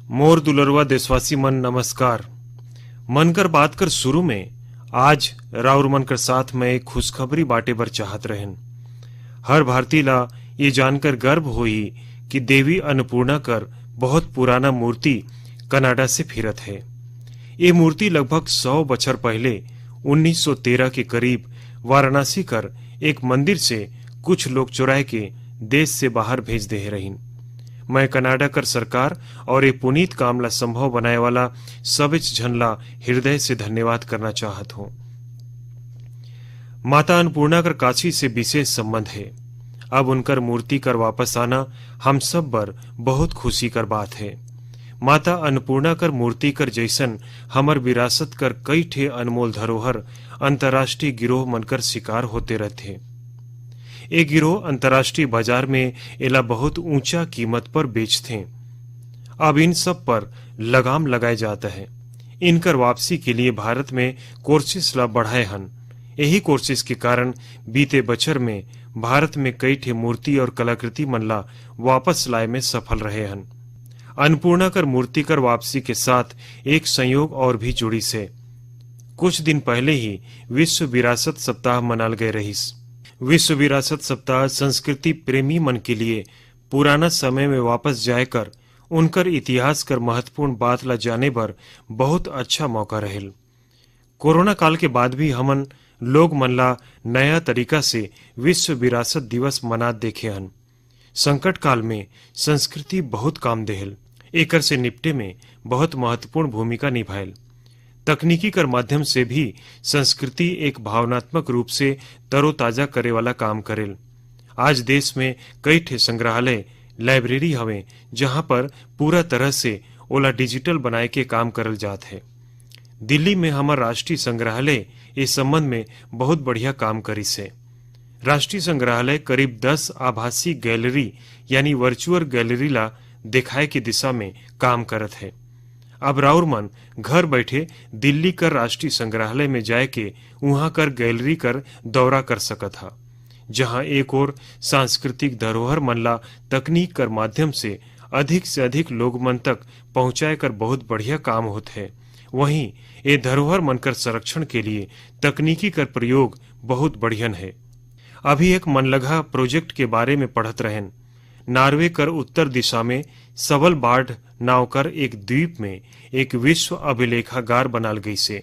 मोर दुलरवा देशवासी मन नमस्कार। मन कर बात कर शुरू में आज राउर मन कर साथ में एक खुशखबरी बाटे बर चाहत रहन। हर भारतीय ला ये जानकर गर्व होई कि देवी अन्नपूर्णा कर बहुत पुराना मूर्ति कनाडा से फिरत है। ये मूर्ति लगभग 100 बछर पहले 1913 के करीब वाराणसी कर एक मंदिर से कुछ लोग चुराए के देश से बाहर भेज दे रहीन। मैं कनाडा कर सरकार और ये पुनीत काम ला संभव बनाए वाला सबिच झनला हृदय से धन्यवाद करना चाहत हूँ। माता अन्नपूर्णा कर काशी से विशेष संबंध है। अब उनकर मूर्ति कर वापस आना हम सब बर बहुत खुशी कर बात है। माता अन्नपूर्णा कर मूर्ति कर जैसन हमर विरासत कर कई ठे अनमोल धरोहर अंतर्राष्ट्रीय गिरोह मनकर शिकार होते रहते। ये गिरोह अंतर्राष्ट्रीय बाजार में एला बहुत ऊंचा कीमत पर बेचते। अब इन सब पर लगाम लगाया जाता है। इनकर वापसी के लिए भारत में कोशिश ला बढ़ाए हन। यही कोशिश के कारण बीते बछर में भारत में कई ठे मूर्ति और कलाकृति मन ला वापस लाए में सफल रहे हन। अन्नपूर्णा कर मूर्ति कर वापसी के साथ एक संयोग और भी जुड़ी से। कुछ दिन पहले ही विश्व विरासत सप्ताह मनाल गए रहीस। विश्व विरासत सप्ताह संस्कृति प्रेमी मन के लिए पुराना समय में वापस जाकर उनकर इतिहास कर महत्वपूर्ण बात ला जाने पर बहुत अच्छा मौका रहेल। कोरोना काल के बाद भी हमन लोग मन ला नया तरीका से विश्व विरासत दिवस मना देखे हन। संकट काल में संस्कृति बहुत काम देहल, एकर से निपटे में बहुत महत्वपूर्ण भूमिका निभाएल। तकनीकी कर माध्यम से भी संस्कृति एक भावनात्मक रूप से तरोताजा करे वाला काम करेल। आज देश में कई ठे संग्रहालय लाइब्रेरी हवे जहां पर पूरा तरह से ओला डिजिटल बनाए के काम करल जात है। दिल्ली में हमार राष्ट्रीय संग्रहालय इस संबंध में बहुत बढ़िया काम करी से। राष्ट्रीय संग्रहालय करीब 10 आभासी गैलरी यानी वर्चुअल गैलरी ला दिखाए की दिशा में काम करत है। अब राउर मन घर बैठे दिल्ली कर राष्ट्रीय संग्रहालय में जाए के वहां कर गैलरी कर दौरा कर सकत हा, जहां एक और सांस्कृतिक धरोहर मन ला तकनीक कर माध्यम से अधिक लोग मन तक पहुंचाए कर बहुत बढ़िया काम होते है। वहीं ये धरोहर मन कर संरक्षण के लिए तकनीकी कर प्रयोग बहुत बढ़ियन है। अभी एक मनलगा प्रोजेक्ट के बारे में पढ़त रहन। नॉर्वे कर उत्तर दिशा में सवलबार्ड नाव कर एक द्वीप में एक विश्व अभिलेखागार बनाल गई से।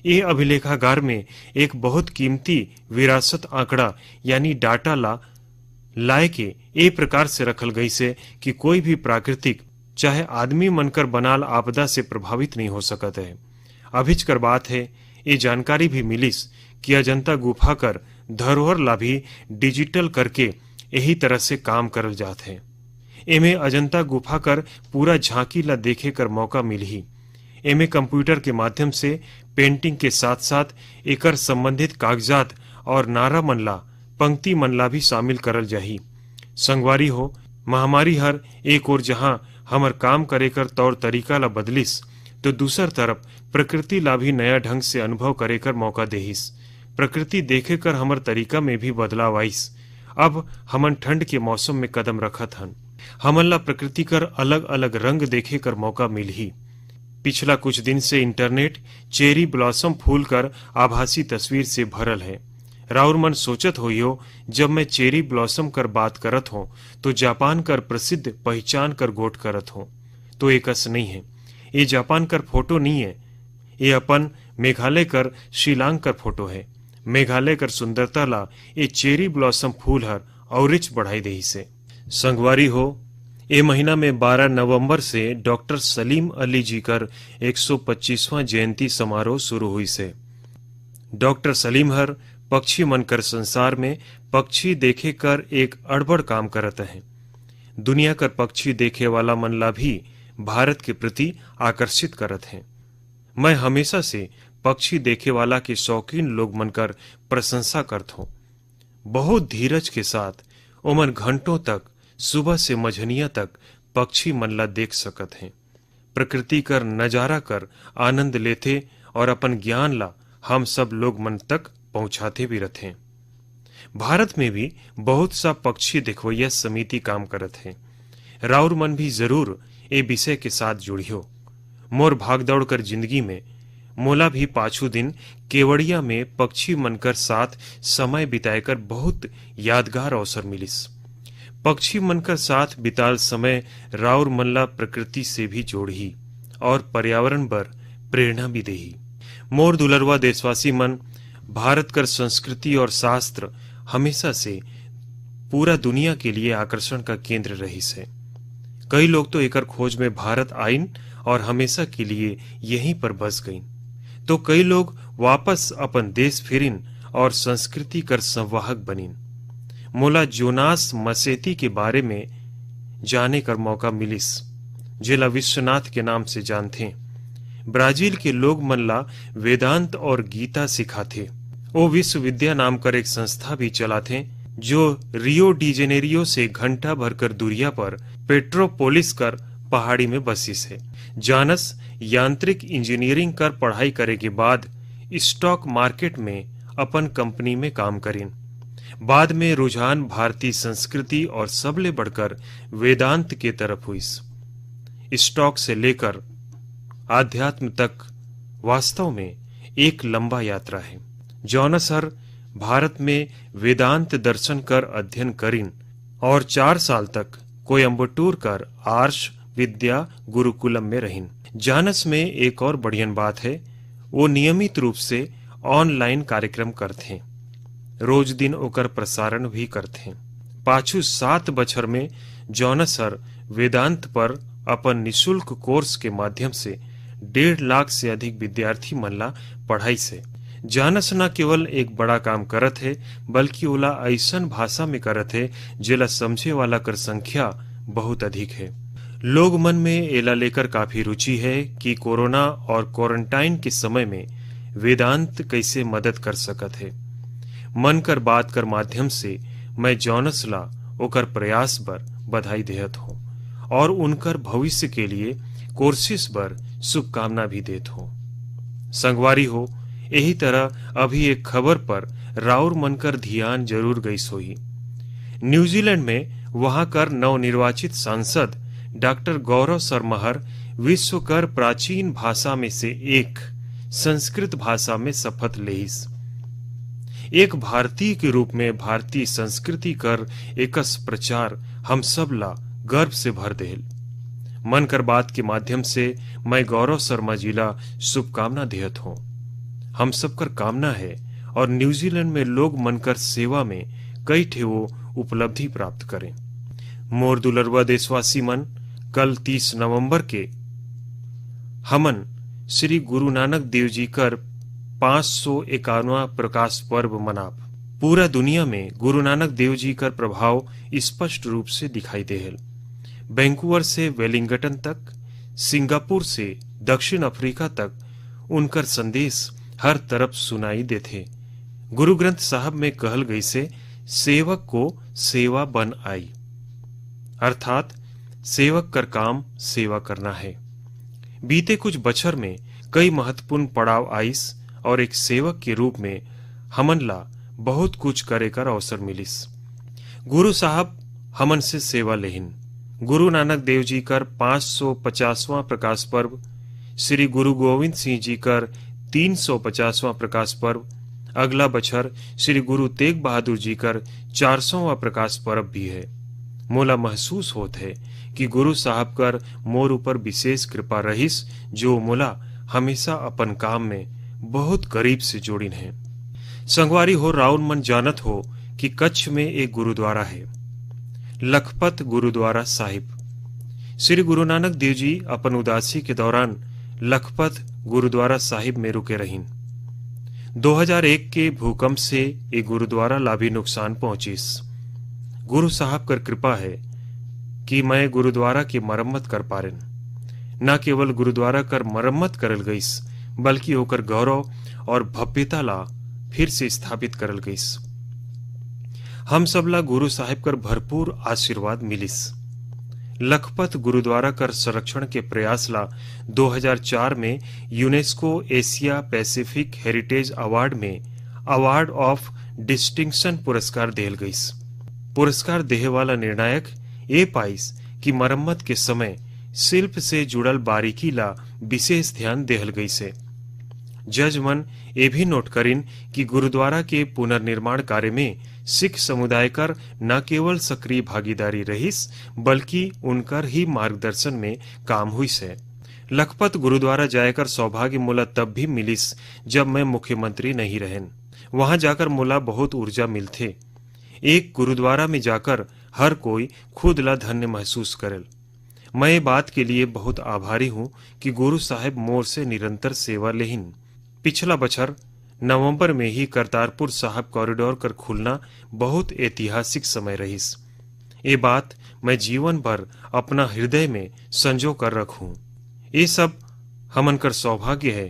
ये अभिलेखागार में एक बहुत कीमती विरासत आंकड़ा यानी डाटा लाए के ए प्रकार से रखल गई से कि कोई भी प्राकृतिक चाहे आदमी मनकर बनाल आपदा से प्रभावित नहीं हो सकत है। अभिच कर बात है ये जानकारी भी मिलिस कि अजंता गुफा कर धरोहर ला भी डिजिटल करके यही तरह से काम करल जात है। एमे अजंता गुफा कर पूरा झांकी ला देखे कर मौका मिलही। एमे कंप्यूटर के माध्यम से पेंटिंग के साथ साथ एकर संबंधित कागजात और नारा मनला पंक्ति मनला भी शामिल करल जाही। संगवारी हो महामारी हर एक और जहां हमर काम करे कर तौर तरीका ला बदलिस तो दूसर तरफ प्रकृति ला भी नया ढंग से अनुभव करे कर मौका देहिस। प्रकृति देखे कर हमर तरीका में भी बदलाव आइस। अब हमन ठंड के मौसम में कदम रखत हन। हमन ला प्रकृति कर अलग अलग रंग देखे कर मौका मिलही। पिछला कुछ दिन से इंटरनेट चेरी ब्लॉसम फूल कर आभासी तस्वीर से भरल है। राउर मन सोचत होइयो जब मैं चेरी ब्लॉसम कर बात करत हूँ तो जापान कर प्रसिद्ध पहचान कर गोट करत हूँ, तो एकस नहीं है। ये जापान कर फोटो नहीं है, ये अपन मेघालय कर शिलांग कर फोटो है। मेघालय कर सुंदरता ला ये चेरी ब्लॉसम फूल हर औरिच बढ़ाई दही से। संगवारी हो ये महीना में 12 नवंबर से डॉक्टर सलीम अली जी कर 125वां जयंती समारोह शुरू हुई से। डॉक्टर सलीम हर पक्षी मन कर संसार में पक्षी देखे कर एक अड़बड़ काम करत है। दुनिया कर पक्षी देखे वाला मन ला भी भारत के प्रति आकर्षित करत है। मैं हमेशा से पक्षी देखे वाला के शौकीन लोग मनकर प्रशंसा करत हूँ। बहुत धीरज के साथ ओमन घंटों तक सुबह से मझनिया तक पक्षी मन ला देख सकत हैं। प्रकृति कर नजारा कर आनंद लेते और अपन ज्ञान ला हम सब लोग मन तक पहुंचाते भी रहते। भारत में भी बहुत सा पक्षी देखवैया समिति काम करत है। राउर मन भी जरूर ए विषय के साथ जुड़ियो। मोर भागदौड़ कर जिंदगी में मोला भी पाछू दिन केवड़िया में पक्षी मनकर साथ समय बिताएकर बहुत यादगार अवसर मिलिस। पक्षी मनकर साथ बिताल समय राउर मनला प्रकृति से भी जोड़ही और पर्यावरण पर प्रेरणा भी देही। मोर दुलरवा देशवासी मन, भारत कर संस्कृति और शास्त्र हमेशा से पूरा दुनिया के लिए आकर्षण का केंद्र रही है। कई लोग तो एकर खोज में भारत आइन और हमेशा के लिए यहीं पर बस गईं, तो कई लोग वापस अपन देश फिरिन और संस्कृति कर संवाहक बनिन। मोला जोनास मसेती के बारे में जाने कर मौका मिलिस, जिला विश्वनाथ के नाम से जानते। ब्राजील के लोग मनला वेदांत और गीता सिखाते। वो विश्वविद्या नाम कर एक संस्था भी चलाते, जो रियो डी जेनेरियो से घंटा भरकर दूरिया पर पेट्रोपोलिस कर पहाड़ी में बसिस है। जानस यांत्रिक इंजीनियरिंग कर पढ़ाई करे के बाद स्टॉक मार्केट में अपन कंपनी में काम करीन। बाद में रुझान भारतीय संस्कृति और सबले बढ़कर वेदांत के तरफ हुई। स्टॉक से लेकर आध्यात्म तक वास्तव में एक लंबा यात्रा है। जॉनस हर भारत में वेदांत दर्शन कर अध्ययन करीन और 4 साल तक कोयम्बटूर कर आर्ष विद्या गुरुकुलम में रहीन। जानस में एक और बढ़ियन बात है, वो नियमित रूप से ऑनलाइन कार्यक्रम करते, रोज दिन ओकर प्रसारण भी करते। पाछू 7 बछर में जॉनस हर वेदांत पर अपन निशुल्क कोर्स के माध्यम से 1.5 लाख से अधिक विद्यार्थी मनला पढ़ाई से। जानस न केवल एक बड़ा काम करत है, बल्कि ओला ऐसन भाषा में करत है जेला समझे वाला कर संख्या बहुत अधिक है। लोग मन में एला लेकर काफी रुचि है कि कोरोना और क्वारंटाइन के समय में वेदांत कैसे मदद कर सकत है। मन कर बात कर माध्यम से मैं जॉनस ला ओकर प्रयास पर बधाई देत हूँ और उनकर भविष्य के लिए कोर्सेस पर शुभकामना भी देत हूँ। संगवारी हो, यही तरह अभी एक खबर पर राउर मनकर ध्यान जरूर गई सोई। न्यूजीलैंड में वहां कर नवनिर्वाचित सांसद डॉक्टर गौरव सरमहर विश्व कर प्राचीन भाषा में से एक संस्कृत भाषा में शपथ लेहिस। एक भारतीय के रूप में भारतीय संस्कृति कर एकस प्रचार हम सब ला गर्व से भर देल। मन कर बात के माध्यम से मैं गौरव शर्मा जी ला शुभकामना देत हूँ। हम सबकर कामना है और न्यूजीलैंड में लोग मनकर सेवा में कई ठेवो उपलब्धि प्राप्त करें। मोर दुलरवा देशवासी मन, कल 30 नवंबर के हमन श्री गुरु नानक देव जी कर 551वां प्रकाश पर्व मनाब। पूरा दुनिया में गुरु नानक देव जी का प्रभाव स्पष्ट रूप से दिखाई देहल। वैंकूवर से वेलिंगटन तक, सिंगापुर से दक्षिण अफ्रीका तक उनकर संदेश हर तरफ सुनाई देते। गुरु ग्रंथ साहब में कहल गई से सेवक को सेवा बन आई, अर्थात सेवक कर काम सेवा करना है। बीते कुछ बछर में कई महत्वपूर्ण पड़ाव आइस और एक सेवक के रूप में हमन ला बहुत कुछ करे कर अवसर मिलिस। गुरु साहब हमन से सेवा लेहिन। गुरु नानक देव जी कर 550वां प्रकाश पर्व, श्री गुरु गोविंद सिंह जी कर 350वां प्रकाश पर्व, अगला बछर श्री गुरु तेग बहादुर जी कर 400वां प्रकाश पर्व भी है। मोला महसूस होत है कि गुरु साहब कर मोर ऊपर विशेष कृपा रहिस, जो मोला हमेशा अपन काम में बहुत करीब से जोड़िन है। संगवारी हो, राउन मन जानत हो कि कच्छ में एक गुरुद्वारा है, लखपत गुरुद्वारा साहिब। श्री गुरु नानक देव जी अपन उदासी के दौरान लखपत गुरुद्वारा साहिब में रुके रहीन। 2001 के भूकंप से ये गुरुद्वारा ला भी नुकसान पहुंचिस। गुरु साहब कर कृपा है कि मैं गुरुद्वारा की मरम्मत कर पारेन। न केवल गुरुद्वारा कर मरम्मत करल गईस, बल्कि होकर गौरव और भव्यता ला फिर से स्थापित करल गईस। हम सबला गुरु साहिब कर भरपूर आशीर्वाद मिलिस। लखपत गुरुद्वारा कर संरक्षण के प्रयास ला 2004 में UNESCO Asia Pacific heritage award में अवार्ड ऑफ डिस्टिंक्शन पुरस्कार देल गईस। पुरस्कार देहे वाला निर्णायक ये पाइस कि मरम्मत के समय शिल्प से जुड़ल बारीकी ला विशेष ध्यान देहल गई से। जज मन ये भी नोट करिन कि गुरुद्वारा के पुनर्निर्माण कार्य में सिख समुदाय कर न केवल सक्रिय भागीदारी रहीस बल्कि उनकर ही मार्गदर्शन में काम हुई से। लखपत गुरुद्वारा जाकर सौभाग्य मोला तब भी मिलिस जब मैं मुख्यमंत्री नहीं रहन। वहां जाकर मोला बहुत ऊर्जा मिलथे। एक गुरुद्वारा में जाकर हर कोई खुद ला धन्य महसूस करेल। मैं ये बात के लिए बहुत आभारी हूँ कि गुरु साहेब मोर से निरंतर सेवा लेहिन। पिछला बछर नवंबर में ही करतारपुर साहब कॉरिडोर कर खुलना बहुत ऐतिहासिक समय रहीस। ये बात मैं जीवन भर अपना हृदय में संजो कर रखूं। ये सब हमन कर सौभाग्य है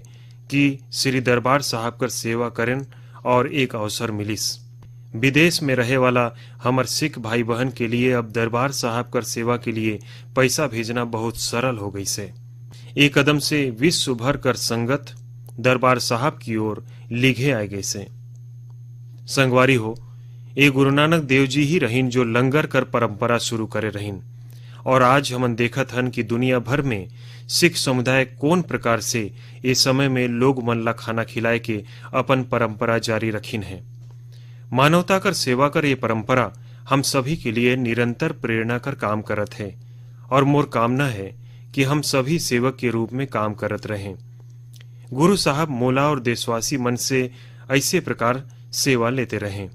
कि श्री दरबार साहब कर सेवा करें और एक अवसर मिलिस। विदेश में रहे वाला हमर सिख भाई बहन के लिए अब दरबार साहब कर सेवा के लिए पैसा भेजना बहुत सरल हो गई से। एक कदम से विश्व भर कर संगत दरबार साहब की ओर लिघे आए गए से। संगवारी हो, ये गुरु नानक देव जी ही रहीन जो लंगर कर परंपरा शुरू करे रहीन। और आज हमन देखत हन कि दुनिया भर में सिख समुदाय कौन प्रकार से इस समय में लोग मन ला खाना खिलाए के अपन परंपरा जारी रखीन है। मानवता कर सेवा कर ये परंपरा हम सभी के लिए निरंतर प्रेरणा कर काम करत है और मोर कामना है कि हम सभी सेवक के रूप में काम करत रहें। गुरु साहब मोला और देशवासी मन से ऐसे प्रकार सेवा लेते रहें।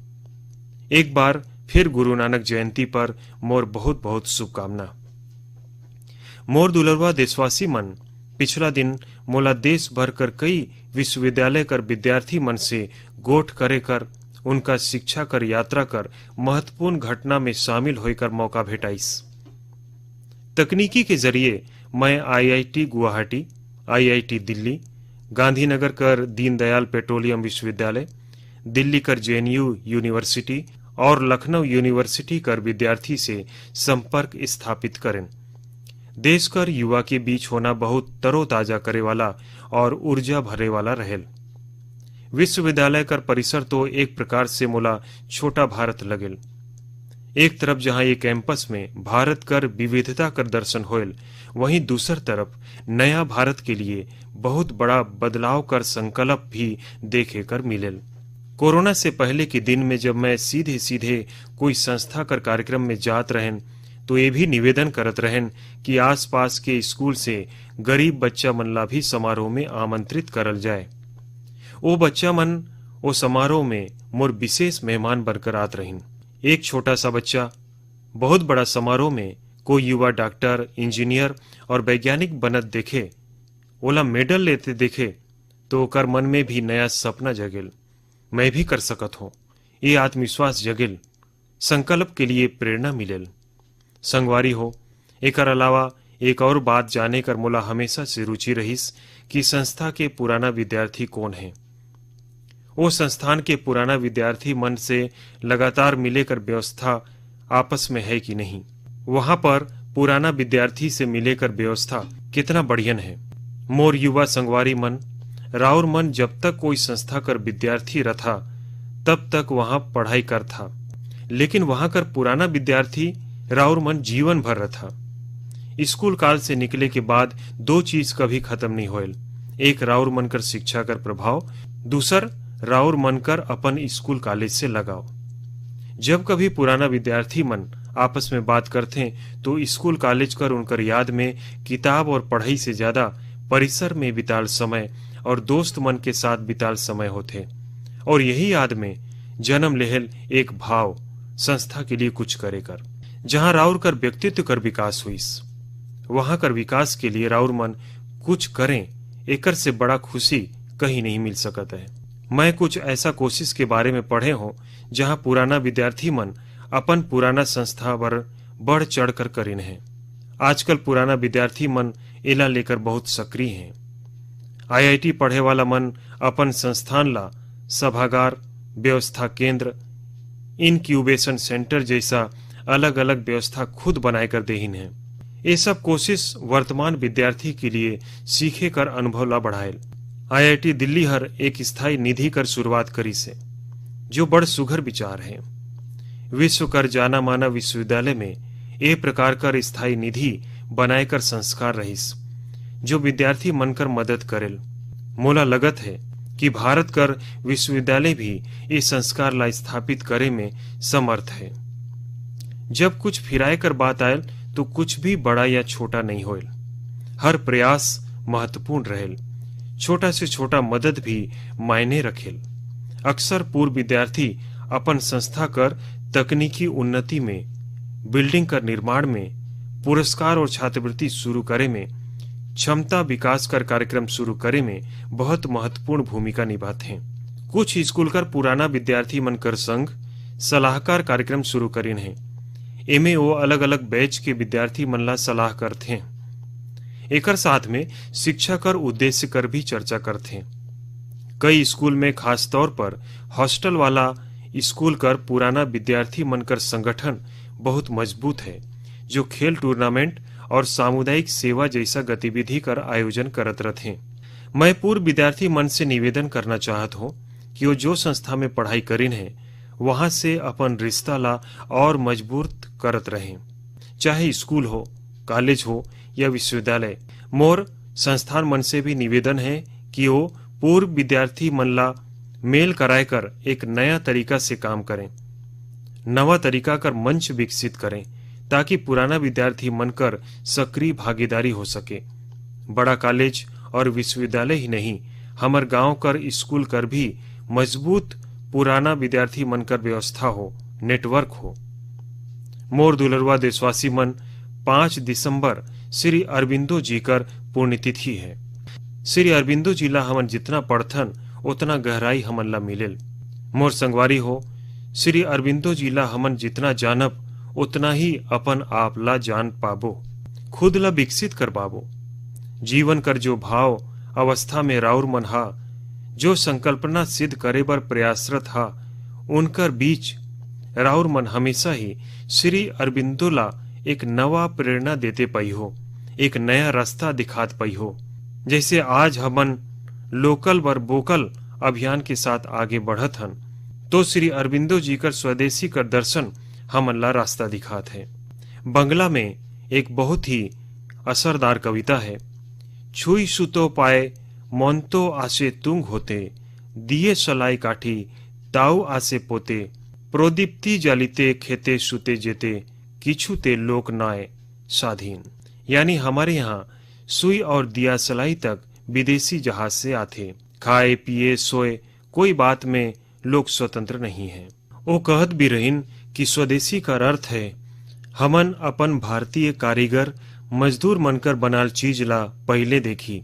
एक बार फिर गुरु नानक जयंती पर मोर बहुत बहुत शुभकामना। मोर दुलरवा देशवासी मन, पिछला दिन मोला देश भर कर कई विश्वविद्यालय कर विद्यार्थी मन से गोठ करे कर उनका शिक्षा कर यात्रा कर महत्वपूर्ण घटना में शामिल होकर मौका भेटाइस। तकनीकी के जरिए मैं IIT गुवाहाटी, IIT दिल्ली, गांधीनगर कर दीनदयाल पेट्रोलियम विश्वविद्यालय, दिल्ली कर JNU यूनिवर्सिटी और लखनऊ यूनिवर्सिटी कर विद्यार्थी से संपर्क स्थापित करें। देश कर युवा के बीच होना बहुत तरोताजा करे वाला और ऊर्जा भरे वाला रहेल। विश्वविद्यालय कर परिसर तो एक प्रकार से मोला छोटा भारत लगेल। एक तरफ जहां ये कैंपस में भारत कर विविधता कर दर्शन होयल, वहीं दूसर तरफ नया भारत के लिए बहुत बड़ा बदलाव कर संकल्प भी देखे कर मिलेल। कोरोना से पहले के दिन में जब मैं सीधे सीधे कोई संस्था कर कार्यक्रम में जात रहन तो ये भी निवेदन करत रहन कि आसपास के स्कूल से गरीब बच्चा मन ला भी समारोह में आमंत्रित करल जाए। वो बच्चा मन वो समारोह में मोर विशेष मेहमान बनकर आत रहीन। एक छोटा सा बच्चा बहुत बड़ा समारोह में कोई युवा डॉक्टर, इंजीनियर और वैज्ञानिक बनत देखे, ओला मेडल लेते देखे तो ओकर मन में भी नया सपना जगेल। मैं भी कर सकत हूँ। ये आत्मविश्वास जगेल, संकल्प के लिए प्रेरणा मिलेल। संगवारी हो, एकर अलावा एक और बात जाने कर मोला हमेशा से रुचि रहीस कि संस्था के पुराना विद्यार्थी कौन है। वो संस्थान के पुराना विद्यार्थी मन से लगातार मिले कर व्यवस्था आपस में है कि नहीं। वहां पर पुराना विद्यार्थी से मिले कर व्यवस्था कितना बढ़ियन है। मोर युवा संगवारी मन, राउर मन जब तक कोई संस्था कर विद्यार्थी रथा तब तक वहां पढ़ाई कर था, लेकिन वहां कर पुराना विद्यार्थी राउर मन जीवन भर रथा। स्कूल काल से निकले के बाद दो चीज कभी खत्म नहीं होयल। एक राउर मन कर शिक्षा कर प्रभाव, दूसर राउर मन कर अपन स्कूल कॉलेज से लगाओ। जब कभी पुराना विद्यार्थी मन आपस में बात करते तो स्कूल कॉलेज कर उनकर याद में किताब और पढ़ाई से ज्यादा परिसर में बिताल समय और दोस्त मन के साथ बिताल समय होते। और यही याद में जन्म लेहल एक भाव संस्था के लिए कुछ करे कर, जहां राउर कर व्यक्तित्व कर विकास हुईस, वहां कर विकास के लिए राउर मन कुछ करें, एकर से बड़ा खुशी कहीं नहीं मिल सकता है। मैं कुछ ऐसा कोशिश के बारे में पढ़े हो जहां पुराना विद्यार्थी मन अपन पुराना संस्था पर बढ़ चढ़ कर करीन है। आजकल पुराना विद्यार्थी मन एला लेकर बहुत सक्रिय हैं। IIT पढ़े वाला मन अपन संस्थान ला सभागार, व्यवस्था केंद्र, इनक्यूबेशन सेंटर जैसा अलग अलग व्यवस्था खुद बनाए कर देहिन है। ये सब कोशिश वर्तमान विद्यार्थी के लिए सीखे कर अनुभव ला बढ़ाएल। IIT दिल्ली हर एक स्थायी निधि कर शुरुआत करी से, जो बड़ सुघर विचार है। विश्व कर जाना माना विश्वविद्यालय में ए प्रकार कर स्थायी निधि बनाए कर संस्कार रहीस जो विद्यार्थी मनकर मदद करेल। मोला लगत है कि भारत कर विश्वविद्यालय भी इस संस्कार ला स्थापित करे में समर्थ है। जब कुछ फिराए कर बात आयल तो कुछ भी बड़ा या छोटा नहीं होयल, हर प्रयास महत्वपूर्ण रहेल। छोटा से छोटा मदद भी मायने रखेल। अक्सर पूर्व विद्यार्थी अपन संस्था कर तकनीकी उन्नति में, बिल्डिंग कर निर्माण में, पुरस्कार और छात्रवृत्ति शुरू करे में, क्षमता विकास कर कार्यक्रम शुरू करे में बहुत महत्वपूर्ण भूमिका निभाते हैं। कुछ स्कूल कर पुराना विद्यार्थी मन कर संघ सलाहकार कार्यक्रम शुरू करीन है। एमे वो अलग अलग बैच के विद्यार्थी मन ला सलाह करते हैं। एकर साथ में शिक्षा कर उद्देश्य कर भी चर्चा करते हैं। कई स्कूल में खास तौर पर हॉस्टल वाला स्कूल कर पुराना विद्यार्थी मन कर संगठन बहुत मजबूत है, जो खेल टूर्नामेंट और सामुदायिक सेवा जैसा गतिविधि कर आयोजन करत रहते। मैं पूर्व विद्यार्थी मन से निवेदन करना चाहत हूँ कि वो जो संस्था में पढ़ाई करीन है वहां से अपन रिश्ता ला और मजबूत करत रहें, चाहे स्कूल हो, कॉलेज हो या विश्वविद्यालय। मोर संस्थान मन से भी निवेदन है कि वो पूर्व विद्यार्थी मन ला मेल कराए कर एक नया तरीका से काम करें, नवा तरीका कर मंच विकसित करें, ताकि पुराना विद्यार्थी मनकर सक्रिय भागीदारी हो सके। बड़ा कॉलेज और विश्वविद्यालय ही नहीं, हमार गांव कर स्कूल कर भी मजबूत पुराना विद्यार्थी मनकर व्यवस्था हो, नेटवर्क हो। मोर दुलरवा देशवासी मन 5 दिसंबर श्री अरबिंदो जी कर पुण्यतिथि है। श्री अरबिंदो जी ला हमन जितना पढ़थन उतना गहराई हमन ला मिलेल। मोर संगवारी हो, श्री अरबिंदो जी ला हमन जितना जानब उतना ही अपन आप ला जान पाबो, खुद ला विकसित कर पाबो। जीवन कर जो भाव अवस्था में राउर मन हा, जो संकल्पना सिद्ध करे बर प्रयासरत हा, उनकर बीच राउर मन हमेशा ही श्री अरबिंदो ला एक नवा प्रेरणा देते पई हो, एक नया रास्ता दिखात पई हो। जैसे आज हमन लोकल वर वोकल अभियान के साथ आगे बढ़त हन, तो श्री अरबिंदो जी कर स्वदेशी कर दर्शन हमन ला रास्ता दिखात है। बंगला में एक बहुत ही असरदार कविता है। छुई सुतो पाए मोन्तो आसे तुंग होते, दिए सलाई काठी ताऊ आसे पोते, प्रोदीप्ति जालिते खेते सुते जेते, किछु ते लोक नाय स्वाधीन। यानी हमारे यहाँ सुई और दिया सलाई तक विदेशी जहाज से आते, खाए पिए सोए कोई बात में लोग स्वतंत्र नहीं है। वो कहत भी रहीन कि स्वदेशी का अर्थ है हमन अपन भारतीय कारीगर मजदूर मनकर बनाल चीज ला पहले देखी।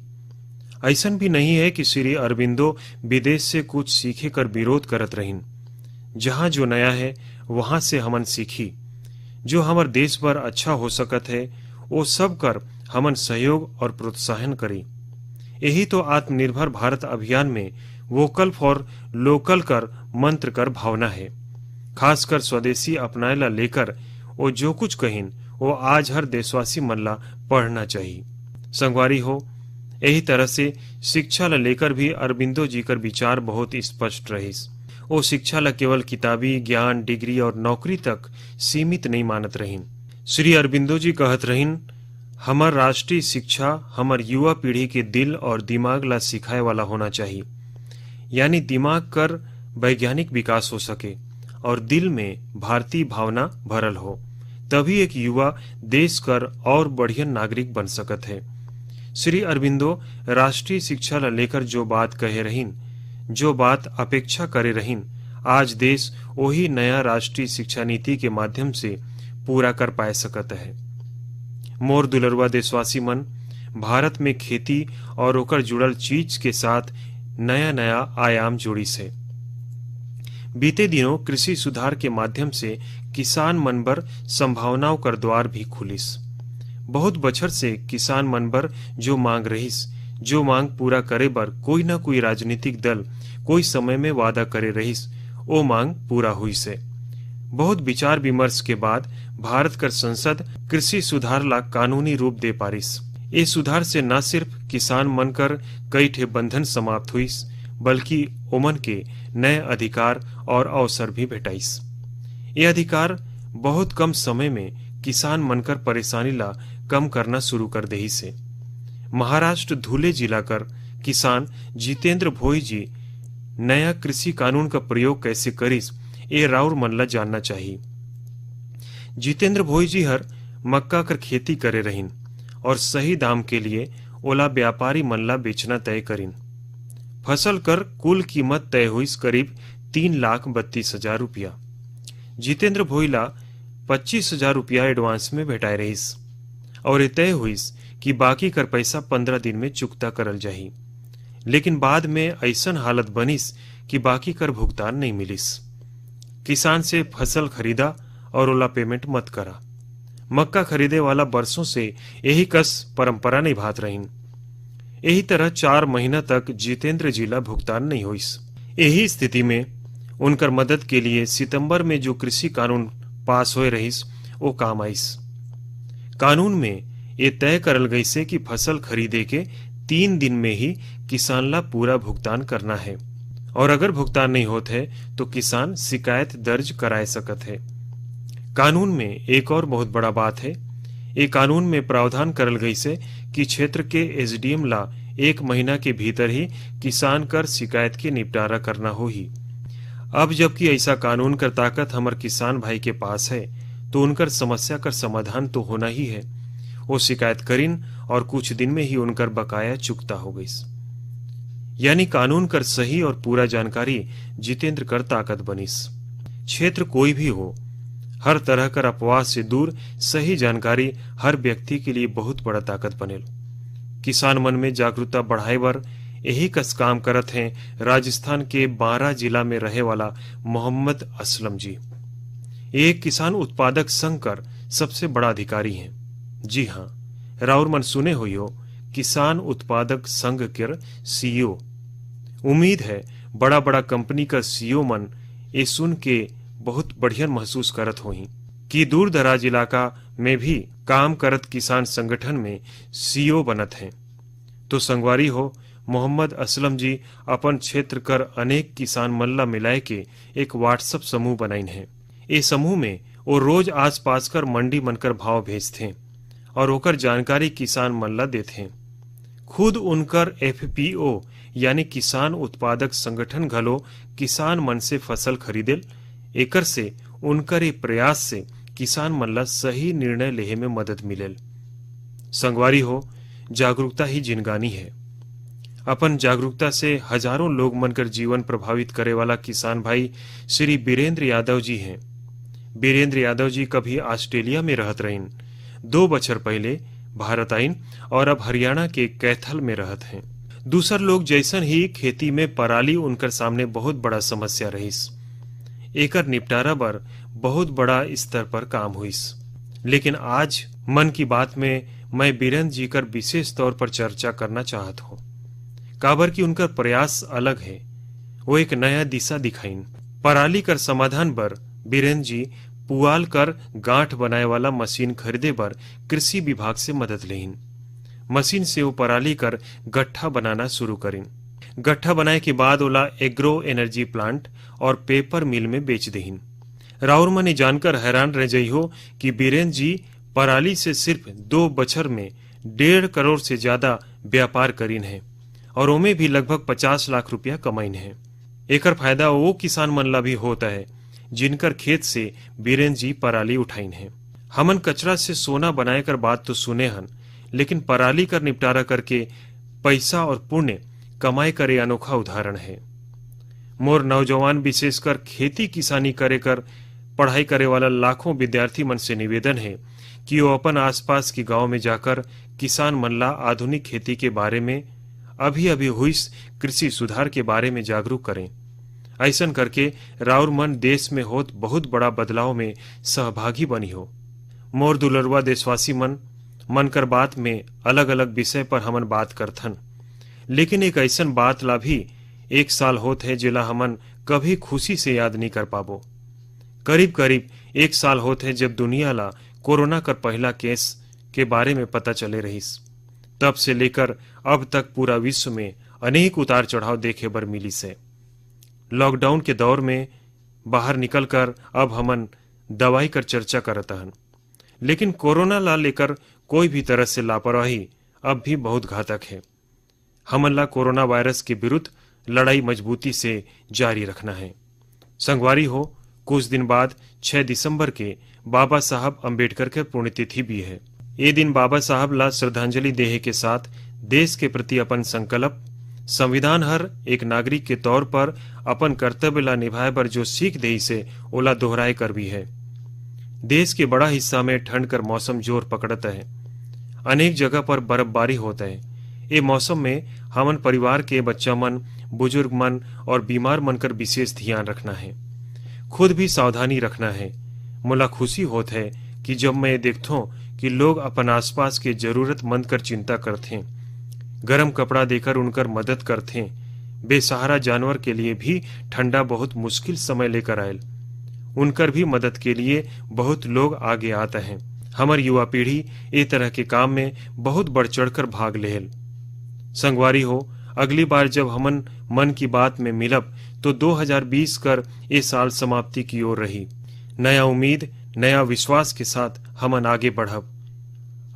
ऐसन भी नहीं है कि श्री अरबिंदो विदेश से कुछ सीखे कर विरोध करत रहीन। जहाँ जो नया है वहां से हमन सीखी, जो हमार देश पर अच्छा हो सकत है वो सब कर हमन सहयोग और प्रोत्साहन करी। यही तो आत्मनिर्भर भारत अभियान में वोकल फॉर लोकल कर मंत्र कर भावना है। खासकर स्वदेशी अपनाए ला लेकर वो जो कुछ कहिन वो आज हर देशवासी मन ला पढ़ना चाहिए। संगवारी हो, यही तरह से शिक्षा ला लेकर भी अरबिंदो जी कर विचार बहुत स्पष्ट रहीस। वो शिक्षा ला केवल किताबी ज्ञान, डिग्री और नौकरी तक सीमित नहीं मानत रहीन। श्री अरबिंदो जी कहत रहीन, हमार राष्ट्रीय शिक्षा हमार युवा पीढ़ी के दिल और दिमाग ला सिखाए वाला होना चाहिए। यानी दिमाग कर वैज्ञानिक विकास हो सके और दिल में भारतीय भावना भरल हो, तभी एक युवा देश कर और बढ़िया नागरिक बन सकत है। श्री अरबिंदो राष्ट्रीय शिक्षा ला लेकर जो बात कहे रहीन, जो बात अपेक्षा करे रहीन, आज देश वही नया राष्ट्रीय शिक्षा नीति के माध्यम से पूरा कर पाए सकत है। मोर दुलरवा देशवासी मन, भारत में खेती और ओकर जुड़ल चीज के साथ नया नया आयाम जोड़ी से। बीते दिनों कृषि सुधार के माध्यम से किसान मन बर संभावनाओं कर द्वार भी खुलिस। बहुत बछर से किसान मन बर जो मांग रहीस, जो मांग पूरा करे बर कोई न कोई राजनीतिक दल कोई समय में वादा करे रहीस, वो मांग पूरा हुई से। बहुत विचार विमर्श के बाद भारत कर संसद कृषि सुधार ला कानूनी रूप दे पारिस। ये सुधार से न सिर्फ किसान मन कर कई ठे बंधन समाप्त हुईस, बल्कि ओमन के नए अधिकार और अवसर भी भेटाइस। ये अधिकार बहुत कम समय में किसान मनकर परेशानी ला कम करना शुरू कर दही से। महाराष्ट्र धुले जिला कर किसान जितेंद्र भोई जी नया कृषि कानून का प्रयोग कैसे करिस ए राउर मन ला जानना चाहिए। जितेंद्र भोई जी हर मक्का कर खेती करे रहिन और सही दाम के लिए ओला व्यापारी मन ला बेचना तय करिन। फसल कर कुल कीमत तय हुई करीब 3,32,000 रुपया। जितेंद्र भोई ला 25,000 रुपया एडवांस में भेटाए रहीस और ये तय हुई कि बाकी कर पैसा 15 दिन में चुकता करल जाही। लेकिन बाद में ऐसन हालत बनिस कि बाकी कर भुगतान नहीं मिलिस। किसान से फसल खरीदा और ओला पेमेंट मत करा। मक्का खरीदे वाला बरसों से यही कस परंपरा निभात रहीन। यही तरह 4 महीना तक जितेंद्र जी ला भुगतान नहीं हुईस। यही स्थिति में उनकर मदद के लिए सितंबर में जो कृषि कानून पास होए रहीस वो काम आईस। कानून में ये तय करल गई से कि फसल खरीदे के 3 दिन में ही किसान ला पूरा भुगतान करना है और अगर भुगतान नहीं होत है तो किसान शिकायत दर्ज कराए सकत है। कानून में एक और बहुत बड़ा बात है। ये कानून में प्रावधान करल गई से कि क्षेत्र के एसडीएम ला 1 महीना के भीतर ही किसान कर शिकायत के निपटारा करना हो ही। अब जबकि ऐसा कानून कर ताकत हमर किसान भाई के पास है तो उनकर समस्या कर समाधान तो होना ही है। वो शिकायत करिन और कुछ दिन में ही उनकर बकाया चुकता हो गई। यानी कानून कर सही और पूरा जानकारी जितेंद्र कर ताकत बनिस। क्षेत्र कोई भी हो, हर तरह कर अफवाह से दूर सही जानकारी हर व्यक्ति के लिए बहुत बड़ा ताकत बनेल। किसान मन में जागरूकता बढ़ाए बर यही कस काम करत हैं राजस्थान के 12 जिला में रहे वाला मोहम्मद असलम जी। एक किसान उत्पादक संघ कर सबसे बड़ा अधिकारी हैं। जी हाँ, राउर मन सुने हुई हो किसान उत्पादक संघ के सीईओ। उम्मीद है बड़ा बड़ा कंपनी का सीईओ मन ये सुन के बहुत बढ़िया महसूस करत होही कि दूर दराज इलाका में भी काम करत किसान संगठन में सीईओ बनत हैं। तो संगवारी हो मोहम्मद असलम जी अपन क्षेत्र कर अनेक किसान मल्ला मिलाए के एक व्हाट्सएप समूह बनाइन है। ये समूह में वो रोज आस पास कर मंडी मनकर भाव भेजते और ओकर जानकारी किसान मल्ला देते। खुद उनकर एफपीओ यानी किसान उत्पादक संगठन घलो किसान मन से फसल खरीदेल। एकर से उनकर ये प्रयास से किसान मन ला सही निर्णय लेहे में मदद मिलेल। संगवारी हो जागरूकता ही जिनगानी है। अपन जागरूकता से हजारों लोग मनकर जीवन प्रभावित करे वाला किसान भाई श्री बीरेंद्र यादव जी हैं। बीरेंद्र यादव जी कभी ऑस्ट्रेलिया में रहत रहीन, 2 बछर पहले भारत आइन और अब हरियाणा के कैथल में रहत हैं। दूसर लोग जैसन ही खेती में पराली उनकर सामने बहुत बड़ा समस्या रहीस। एकर निपटारा बर बहुत बड़ा स्तर पर काम हुईस। लेकिन आज मन की बात में मैं बीरेंद्र जी कर विशेष तौर पर चर्चा करना चाहत हूँ। काबर की उनकर प्रयास अलग है। वो एक नया दिशा दिखाइन। पराली कर समाधान बर बीरेंद्र जी पुआल कर गांठ बनाए वाला मशीन खरीदे बर कृषि विभाग से मदद लेहिन। मशीन से वो पराली कर गट्ठा बनाना शुरू करिन। गट्ठा बनाए के बाद ओला एग्रो एनर्जी प्लांट और पेपर मिल में बेच देहिन। राउर मन जानकर हैरान रह जाइ हो कि बीरेंद्र जी पराली से सिर्फ 2 बछर में 1.5 करोड़ से ज्यादा व्यापार करीन है और ओमे भी लगभग 50 लाख रुपया कमाइन है। एकर फायदा वो किसान मन ला भी होता है जिनकर खेत से बीरेंद्र जी पराली उठाइन है। हमन कचरा से सोना बनाए कर बात तो सुने हन, लेकिन पराली कर निपटारा करके पैसा और पुण्य कमाई करे अनोखा उदाहरण है। मोर नौजवान विशेषकर खेती किसानी करे कर पढ़ाई करे वाला लाखों विद्यार्थी मन से निवेदन है कि वो अपन आसपास के गांव में जाकर किसान मन ला आधुनिक खेती के बारे में, अभी अभी हुई कृषि सुधार के बारे में जागरूक करें। ऐसन करके राउर मन देश में होत बहुत बड़ा बदलाव में सहभागी बनी हो। मोर दुलरवा देशवासी मन कर बात में अलग अलग विषय पर हमन बात करथन, लेकिन एक ऐसन बात ला भी 1 साल होत है जिला हमन कभी खुशी से याद नहीं कर पाबो। करीब करीब 1 साल होत है जब दुनिया ला कोरोना कर पहला केस के बारे में पता चले रहीस। तब से लेकर अब तक पूरा विश्व में अनेक उतार चढ़ाव देखे बर मिली से। लॉकडाउन के दौर में बाहर निकलकर अब हमन दवाई कर चर्चा करत हन, लेकिन कोरोना ला लेकर कोई भी तरह से लापरवाही अब भी बहुत घातक है। हमला कोरोना वायरस के विरुद्ध लड़ाई मजबूती से जारी रखना है। संगवारी हो, कुछ दिन बाद 6 दिसंबर के बाबा साहब अंबेडकर के पुण्यतिथि भी है। ये दिन बाबा साहब ला श्रद्धांजलि देहे के साथ देश के प्रति अपन संकल्प, संविधान हर एक नागरिक के तौर पर अपन कर्तव्य ला निभाए पर जो सीख दे से ओला दोहराए कर भी है। देश के बड़ा हिस्सा में ठंड कर मौसम जोर पकड़ता है। अनेक जगह पर बर्फबारी होता है। ये मौसम में हमन परिवार के बच्चा मन, बुजुर्ग मन और बीमार मन कर विशेष ध्यान रखना है। खुद भी सावधानी रखना है। मुला खुशी होत है कि जब मैं देखता कि लोग अपन आसपास के जरूरतमंद कर चिंता करते, गरम कपड़ा देकर उनकर मदद करते। बेसहारा जानवर के लिए भी ठंडा बहुत मुश्किल समय लेकर आयल, उनकर भी मदद के लिए बहुत लोग आगे आता हैं। हमार युवा पीढ़ी ए तरह के काम में बहुत बढ़ चढ़कर भाग लेहल। संगवारी हो, अगली बार जब हमन मन की बात में मिलब तो 2020 कर ये साल समाप्ति की ओर रही। नया उम्मीद, नया विश्वास के साथ हमन आगे बढ़ब।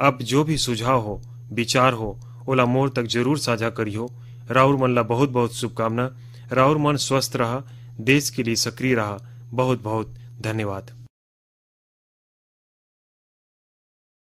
अब जो भी सुझाव हो, विचार हो, ओला मोर तक जरूर साझा करियो। राउर मन ला बहुत बहुत शुभकामना। राउर मन स्वस्थ रहा, देश के लिए सक्रिय रहा। बहुत बहुत धन्यवाद।